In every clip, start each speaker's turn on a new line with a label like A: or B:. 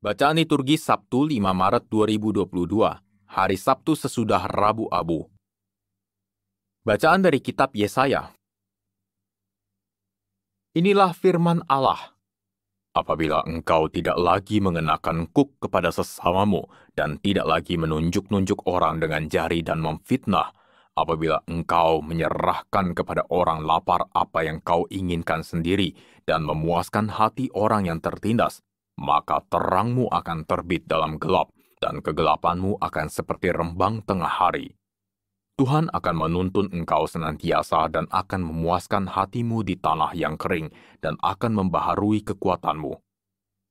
A: Bacaan liturgi Sabtu 5 Maret 2022, hari Sabtu sesudah Rabu Abu. Bacaan dari kitab Yesaya. Inilah firman Allah. Apabila engkau tidak lagi mengenakan kuk kepada sesamamu dan tidak lagi menunjuk-nunjuk orang dengan jari dan memfitnah, apabila engkau menyerahkan kepada orang lapar apa yang kau inginkan sendiri dan memuaskan hati orang yang tertindas, maka terangmu akan terbit dalam gelap, dan kegelapanmu akan seperti rembang tengah hari. Tuhan akan menuntun engkau senantiasa dan akan memuaskan hatimu di tanah yang kering dan akan membaharui kekuatanmu.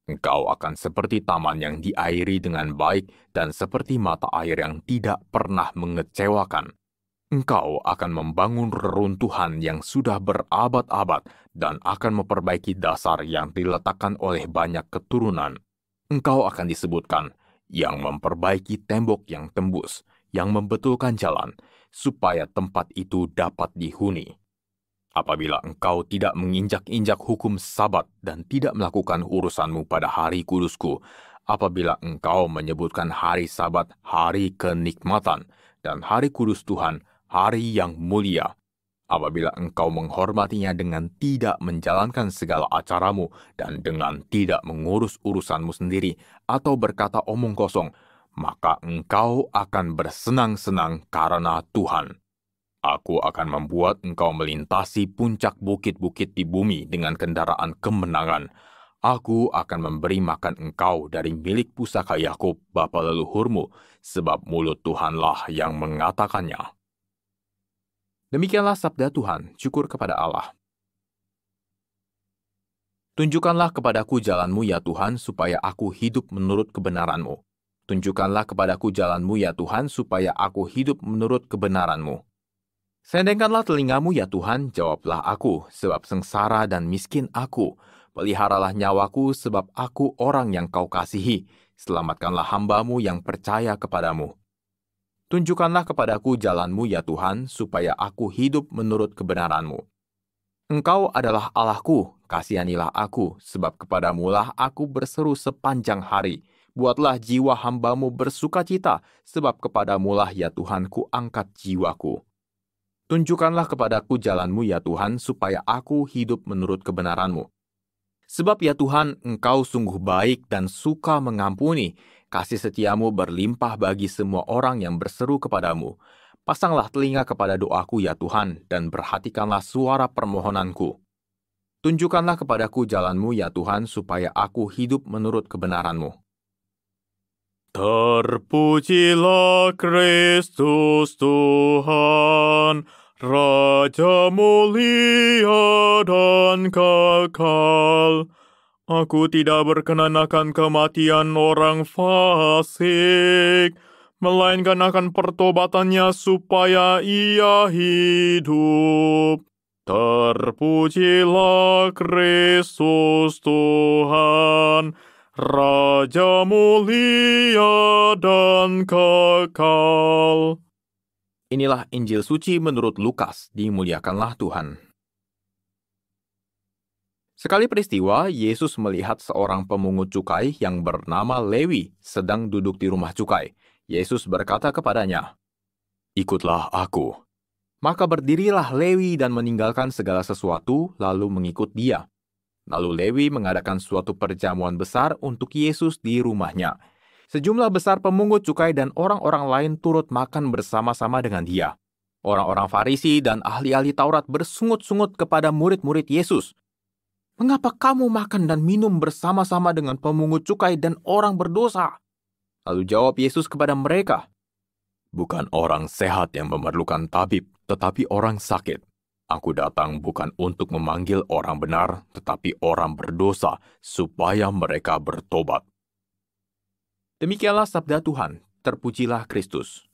A: Engkau akan seperti taman yang diairi dengan baik dan seperti mata air yang tidak pernah mengecewakan. Engkau akan membangun reruntuhan yang sudah berabad-abad dan akan memperbaiki dasar yang diletakkan oleh banyak keturunan. Engkau akan disebutkan yang memperbaiki tembok yang tembus, yang membetulkan jalan, supaya tempat itu dapat dihuni. Apabila engkau tidak menginjak-injak hukum Sabat dan tidak melakukan urusanmu pada hari kudusku, apabila engkau menyebutkan hari Sabat hari kenikmatan dan hari kudus Tuhan hari yang mulia, apabila engkau menghormatinya dengan tidak menjalankan segala acaramu dan dengan tidak mengurus urusanmu sendiri atau berkata omong kosong, maka engkau akan bersenang-senang karena Tuhan. Aku akan membuat engkau melintasi puncak bukit-bukit di bumi dengan kendaraan kemenangan. Aku akan memberi makan engkau dari milik pusaka Yakub bapa leluhurmu, sebab mulut Tuhanlah yang mengatakannya. Demikianlah sabda Tuhan, syukur kepada Allah. Tunjukkanlah kepadaku jalanmu ya Tuhan, supaya aku hidup menurut kebenaran-Mu. Tunjukkanlah kepadaku jalan-Mu ya Tuhan, supaya aku hidup menurut kebenaran-Mu. Sendengkanlah telingamu ya Tuhan, jawablah aku, sebab sengsara dan miskin aku. Peliharalah nyawaku, sebab aku orang yang Kau kasihi. Selamatkanlah hamba-Mu yang percaya kepadamu. Tunjukkanlah kepadaku jalan-Mu ya Tuhan, supaya aku hidup menurut kebenaran-Mu. Engkau adalah Allahku, kasihanilah aku, sebab kepadamulah aku berseru sepanjang hari. Buatlah jiwa hamba-Mu bersukacita, sebab kepadamulah ya Tuhanku angkat jiwaku. Tunjukkanlah kepadaku jalan-Mu ya Tuhan, supaya aku hidup menurut kebenaran-Mu. Sebab ya Tuhan, Engkau sungguh baik dan suka mengampuni, kasih setiamu berlimpah bagi semua orang yang berseru kepadamu. Pasanglah telinga kepada doaku ya Tuhan, dan perhatikanlah suara permohonanku. Tunjukkanlah kepadaku jalan-Mu ya Tuhan, supaya aku hidup menurut kebenaran-Mu. Terpujilah Kristus Tuhan, Raja mulia dan kekal. Aku tidak berkenan akan kematian orang fasik, melainkan akan pertobatannya supaya ia hidup. Terpujilah Kristus Tuhan, Raja mulia dan kekal. Inilah Injil suci menurut Lukas, dimuliakanlah Tuhan. Sekali peristiwa, Yesus melihat seorang pemungut cukai yang bernama Lewi sedang duduk di rumah cukai. Yesus berkata kepadanya, "Ikutlah aku." Maka berdirilah Lewi dan meninggalkan segala sesuatu, lalu mengikut dia. Lalu Lewi mengadakan suatu perjamuan besar untuk Yesus di rumahnya. Sejumlah besar pemungut cukai dan orang-orang lain turut makan bersama-sama dengan dia. Orang-orang Farisi dan ahli-ahli Taurat bersungut-sungut kepada murid-murid Yesus. "Mengapa kamu makan dan minum bersama-sama dengan pemungut cukai dan orang berdosa?" Lalu jawab Yesus kepada mereka, "Bukan orang sehat yang memerlukan tabib, tetapi orang sakit. Aku datang bukan untuk memanggil orang benar, tetapi orang berdosa, supaya mereka bertobat." Demikianlah sabda Tuhan, terpujilah Kristus.